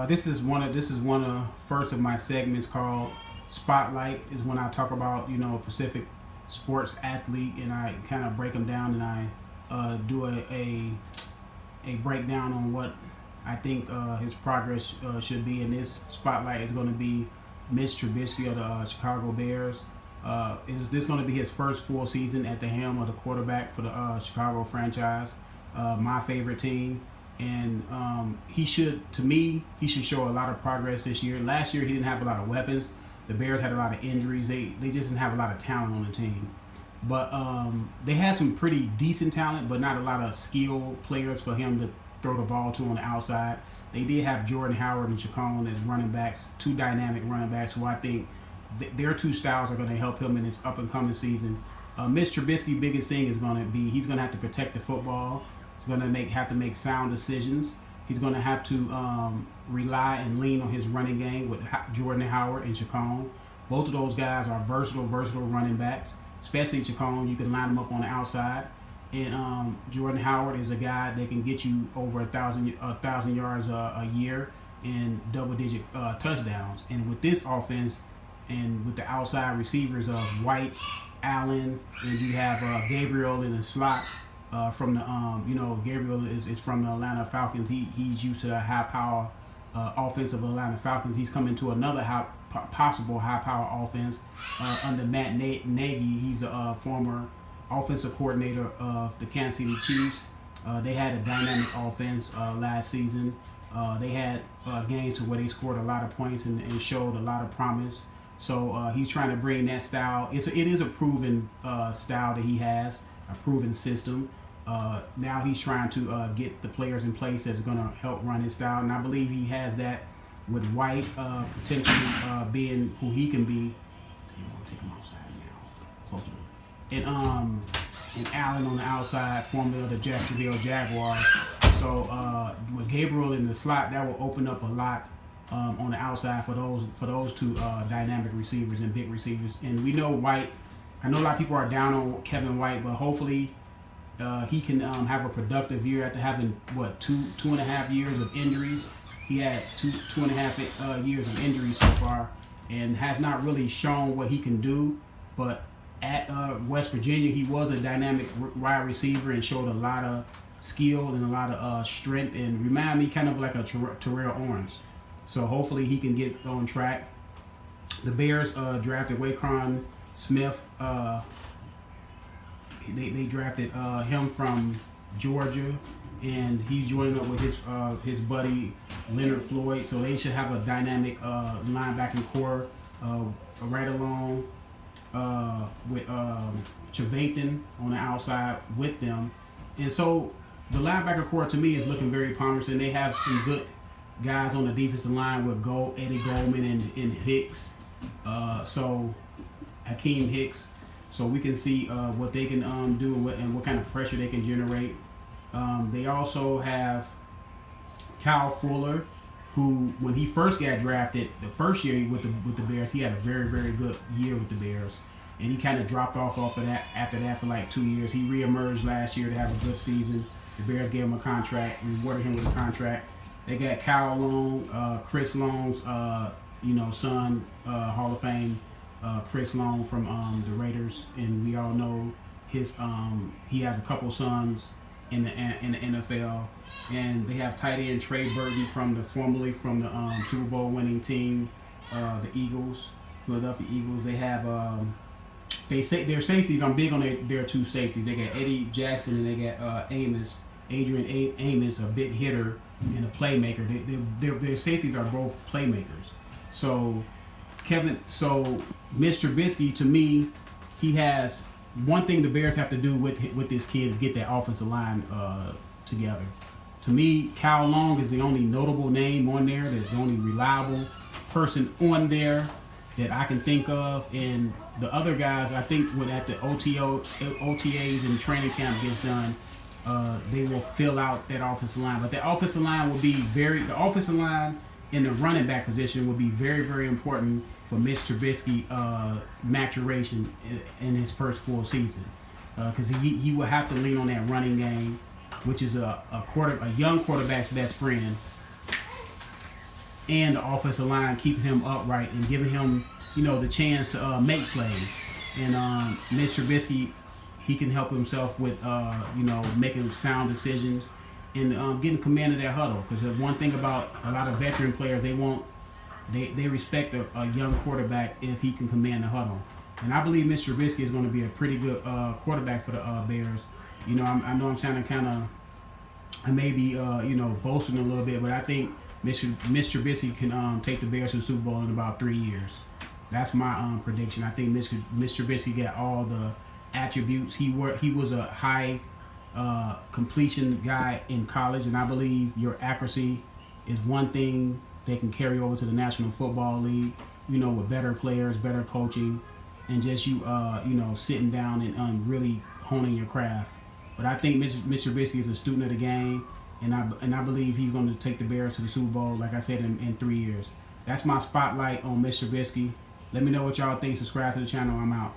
This is one of first of my segments called Spotlight. Is when I talk about Pacific sports athlete, and I kind of break them down, and I do a breakdown on what I think his progress should be. And this spotlight is going to be Mitch Trubisky of the Chicago Bears. Is this going to be his first full season at the helm of the quarterback for the Chicago franchise? My favorite team. And he should show a lot of progress this year. Last year he didn't have a lot of weapons. The Bears had a lot of injuries. They just didn't have a lot of talent on the team. But they had some pretty decent talent, but not a lot of skilled players for him to throw the ball to on the outside. They did have Jordan Howard and Chacon as running backs, two dynamic running backs who I think their two styles are going to help him in his up-and-coming season. Mitch Trubisky's biggest thing is going to be he's going to have to protect the football. He's going to have to make sound decisions. He's going to have to rely and lean on his running game with Jordan Howard and Chacon. Both of those guys are versatile running backs. Especially Chacon, you can line them up on the outside. And Jordan Howard is a guy that can get you over 1,000 yards a year and double-digit touchdowns. And with this offense, and with the outside receivers of White, Allen, and you have Gabriel in the slot. From the Gabriel is from the Atlanta Falcons. He's used to the high power offense of Atlanta Falcons. He's coming to another possible high power offense under Matt Nagy. He's a former offensive coordinator of the Kansas City Chiefs. They had a dynamic offense last season. They had games to where they scored a lot of points and showed a lot of promise. So he's trying to bring that style. It is a proven style that he has, a proven system. Now he's trying to get the players in place that's going to help run his style, and I believe he has that with White potentially being who he can be. You want to take him outside now, close to it. And Allen on the outside, formerly of the Jacksonville Jaguars. So with Gabriel in the slot, that will open up a lot on the outside for those two dynamic receivers and big receivers. And we know White. I know a lot of people are down on Kevin White, but hopefully he can have a productive year after having two and a half years of injuries. He had two and a half years of injuries so far, and has not really shown what he can do. But at West Virginia, he was a dynamic wide receiver and showed a lot of skill and a lot of strength, and remind me kind of like a Terrell Owens. So hopefully he can get on track. The Bears drafted Waquan Smith. They drafted him from Georgia, and he's joining up with his buddy Leonard Floyd. So they should have a dynamic linebacking core right along with Trevathan on the outside with them. And so the linebacker core to me is looking very promising. They have some good guys on the defensive line with Eddie Goldman and Hicks. So Hakeem Hicks. So we can see what they can do and what kind of pressure they can generate. They also have Kyle Fuller, who when he first got drafted, the first year with the Bears, he had a very, very good year with the Bears. And he kind of dropped off of that after that for like 2 years. He reemerged last year to have a good season. The Bears gave him a contract, rewarded him with a contract. They got Kyle Long, Chris Long's son, Hall of Fame, Chris Long from the Raiders, and we all know his he has a couple sons in the NFL. And they have tight end Trey Burton formerly from the Super Bowl winning team, the Eagles, Philadelphia Eagles. They have they say their safeties. I'm big on their two safeties. They got Eddie Jackson and they got Adrian Amos, a big hitter and a playmaker. Their safeties are both playmakers. So Mr. Trubisky, to me, he has one thing the Bears have to do with this kid is get that offensive line together. To me, Kyle Long is the only notable name on there. That's the only reliable person on there that I can think of. And the other guys, I think when at the OTAs and training camp gets done, they will fill out that offensive line. But that offensive line will be the offensive line in the running back position will be very, very important for Mitch Trubisky maturation in his first full season. Because he will have to lean on that running game, which is a young quarterback's best friend. and the offensive line keeping him upright and giving him, the chance to make plays. And Mr. Trubisky, he can help himself with, making sound decisions and getting command of that huddle. Because one thing about a lot of veteran players, they respect a young quarterback if he can command the huddle. And I believe Mr. Trubisky is going to be a pretty good quarterback for the Bears. I know I'm sounding kind of, I may be, boasting a little bit, but I think Mr. Trubisky can take the Bears to the Super Bowl in about 3 years. That's my prediction. I think Mr. Trubisky got all the attributes. He was a high completion guy in college, and I believe your accuracy is one thing they can carry over to the National Football League. With better players, better coaching, and just sitting down and really honing your craft. But I think Mr. Trubisky is a student of the game, and I believe he's going to take the Bears to the Super Bowl, like I said, in 3 years. That's my spotlight on Mr. Trubisky. Let me know what y'all think. Subscribe to the channel. I'm out.